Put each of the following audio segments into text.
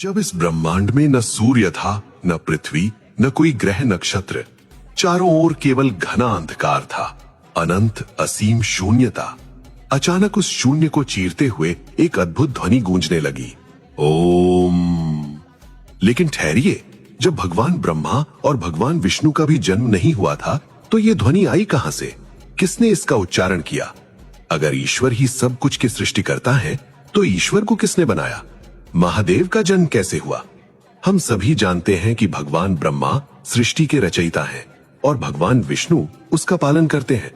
जब इस ब्रह्मांड में न सूर्य था, न पृथ्वी, न कोई ग्रह नक्षत्र, चारों ओर केवल घना अंधकार था, अनंत असीम शून्यता। अचानक उस शून्य को चीरते हुए एक अद्भुत ध्वनि गूंजने लगी, ओम। लेकिन ठहरिए, जब भगवान ब्रह्मा और भगवान विष्णु का भी जन्म नहीं हुआ था तो ये ध्वनि आई कहां से? किसने इसका उच्चारण किया? अगर ईश्वर ही सब कुछ की सृष्टि करता है तो ईश्वर को किसने बनाया? महादेव का जन्म कैसे हुआ? हम सभी जानते हैं कि भगवान ब्रह्मा सृष्टि के रचयिता हैं और भगवान विष्णु उसका पालन करते हैं।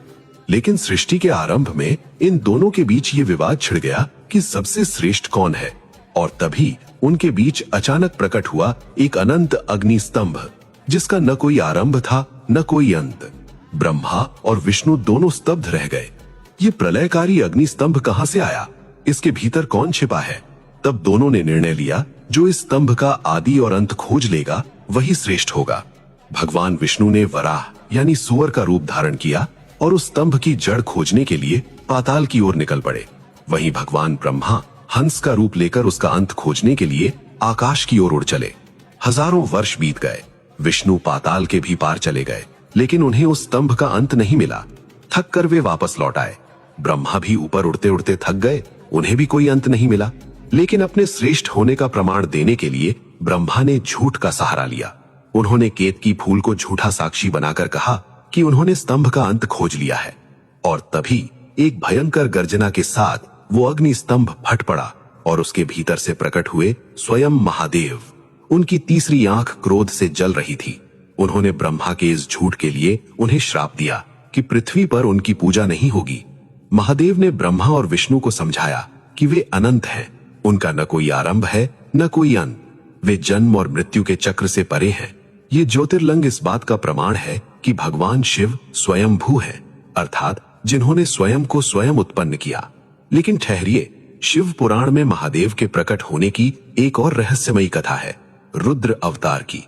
लेकिन सृष्टि के आरंभ में इन दोनों के बीच ये विवाद छिड़ गया कि सबसे श्रेष्ठ कौन है, और तभी उनके बीच अचानक प्रकट हुआ एक अनंत अग्नि स्तंभ, जिसका न कोई आरंभ था न कोई अंत। ब्रह्मा और विष्णु दोनों स्तब्ध रह गए। ये प्रलयकारी अग्नि स्तंभ कहां से आया? इसके भीतर कौन छिपा है? तब दोनों ने निर्णय लिया, जो इस स्तंभ का आदि और अंत खोज लेगा वही श्रेष्ठ होगा। भगवान विष्णु ने वराह यानी सुअर का रूप धारण किया और उस स्तंभ की जड़ खोजने के लिए पाताल की ओर निकल पड़े। वहीं भगवान ब्रह्मा हंस का रूप लेकर उसका अंत खोजने के लिए आकाश की ओर उड़ चले। हजारों वर्ष बीत गए। विष्णु पाताल के भी पार चले गए, लेकिन उन्हें उस स्तंभ का अंत नहीं मिला। थक कर वे वापस लौट आए। ब्रह्मा भी ऊपर उड़ते उड़ते थक गए, उन्हें भी कोई अंत नहीं मिला। लेकिन अपने श्रेष्ठ होने का प्रमाण देने के लिए ब्रह्मा ने झूठ का सहारा लिया। उन्होंने केतकी फूल को झूठा साक्षी बनाकर कहा कि उन्होंने स्तंभ का अंत खोज लिया है। और तभी एक भयंकर गर्जना के साथ वो अग्नि स्तंभ फट पड़ा और उसके भीतर से प्रकट हुए स्वयं महादेव। उनकी तीसरी आंख क्रोध से जल रही थी। उन्होंने ब्रह्मा के इस झूठ के लिए उन्हें श्राप दिया कि पृथ्वी पर उनकी पूजा नहीं होगी। महादेव ने ब्रह्मा और विष्णु को समझाया कि वे अनंत हैं, उनका न कोई आरंभ है न कोई अंत। वे जन्म और मृत्यु के चक्र से परे हैं। ये ज्योतिर्लिंग इस बात का प्रमाण है कि भगवान शिव स्वयंभू है, अर्थात जिन्होंने स्वयं को स्वयं उत्पन्न किया। लेकिन ठहरिए, शिव पुराण में महादेव के प्रकट होने की एक और रहस्यमयी कथा है, रुद्र अवतार की।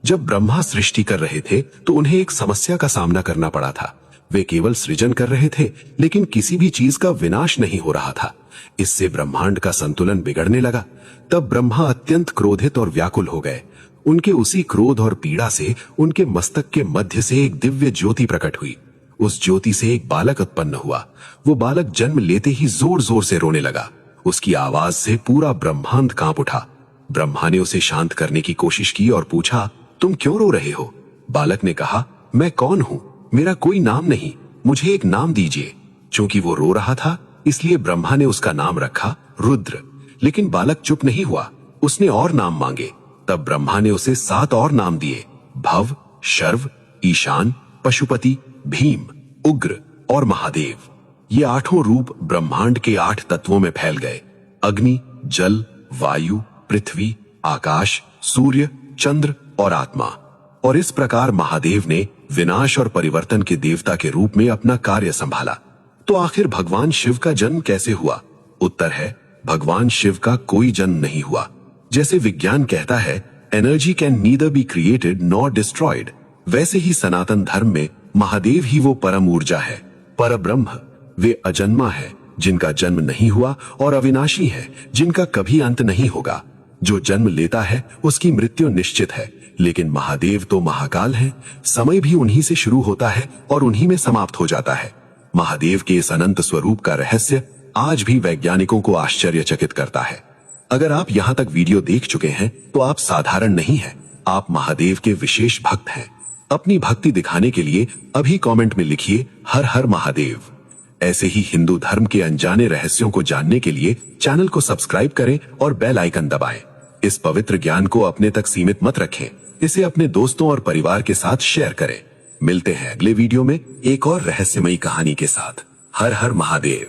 जब ब्रह्मा सृष्टि कर रहे थे तो उन्हें एक समस्या का सामना करना पड़ा था। वे केवल सृजन कर रहे थे, लेकिन किसी भी चीज का विनाश नहीं हो रहा था। इससे ब्रह्मांड का संतुलन बिगड़ने लगा। तब ब्रह्मा अत्यंत क्रोधित और व्याकुल हो गए। उनके उसी क्रोध और पीड़ा से उनके मस्तक के मध्य से एक दिव्य ज्योति प्रकट हुई। उस ज्योति से एक बालक उत्पन्न हुआ। वो बालक जन्म लेते ही जोर जोर से रोने लगा। उसकी आवाज से पूरा ब्रह्मांड कांप उठा। ब्रह्मा ने उसे शांत करने की कोशिश की और पूछा, तुम क्यों रो रहे हो? बालक ने कहा, मैं कौन हूँ? मेरा कोई नाम नहीं, मुझे एक नाम दीजिए। चूंकि वो रो रहा था, इसलिए ब्रह्मा ने उसका नाम रखा रुद्र। लेकिन बालक चुप नहीं हुआ, उसने और नाम मांगे। तब ब्रह्मा ने उसे 7 और नाम दिए, भव, शर्व, ईशान, पशुपति, भीम, उग्र और महादेव। ये 8 रूप ब्रह्मांड के 8 तत्वों में फैल गए, अग्नि, जल, वायु, पृथ्वी, आकाश, सूर्य, चंद्र और आत्मा। और इस प्रकार महादेव ने विनाश और परिवर्तन के देवता के रूप में अपना कार्य संभाला। तो आखिर भगवान शिव का जन्म कैसे हुआ? उत्तर है, भगवान शिव का कोई जन्म नहीं हुआ। जैसे विज्ञान कहता है, energy can neither be created nor destroyed, वैसे ही सनातन धर्म में महादेव ही वो परम ऊर्जा है, परब्रह्म। वे अजन्मा है, जिनका जन्म नहीं हुआ, और अविनाशी है, जिनका कभी अंत नहीं होगा। जो जन्म लेता है उसकी मृत्यु निश्चित है, लेकिन महादेव तो महाकाल हैं। समय भी उन्हीं से शुरू होता है और उन्हीं में समाप्त हो जाता है। महादेव के इस अनंत स्वरूप का रहस्य आज भी वैज्ञानिकों को आश्चर्यचकित करता है। अगर आप यहाँ तक वीडियो देख चुके हैं तो आप साधारण नहीं हैं, आप महादेव के विशेष भक्त हैं। अपनी भक्ति दिखाने के लिए अभी कमेंट में लिखिए, हर हर महादेव। ऐसे ही हिंदू धर्म के अनजाने रहस्यों को जानने के लिए चैनल को सब्सक्राइब करें और बेल आइकन दबाएं। इस पवित्र ज्ञान को अपने तक सीमित मत रखें, इसे अपने दोस्तों और परिवार के साथ शेयर करें। मिलते हैं अगले वीडियो में एक और रहस्यमयी कहानी के साथ। हर हर महादेव।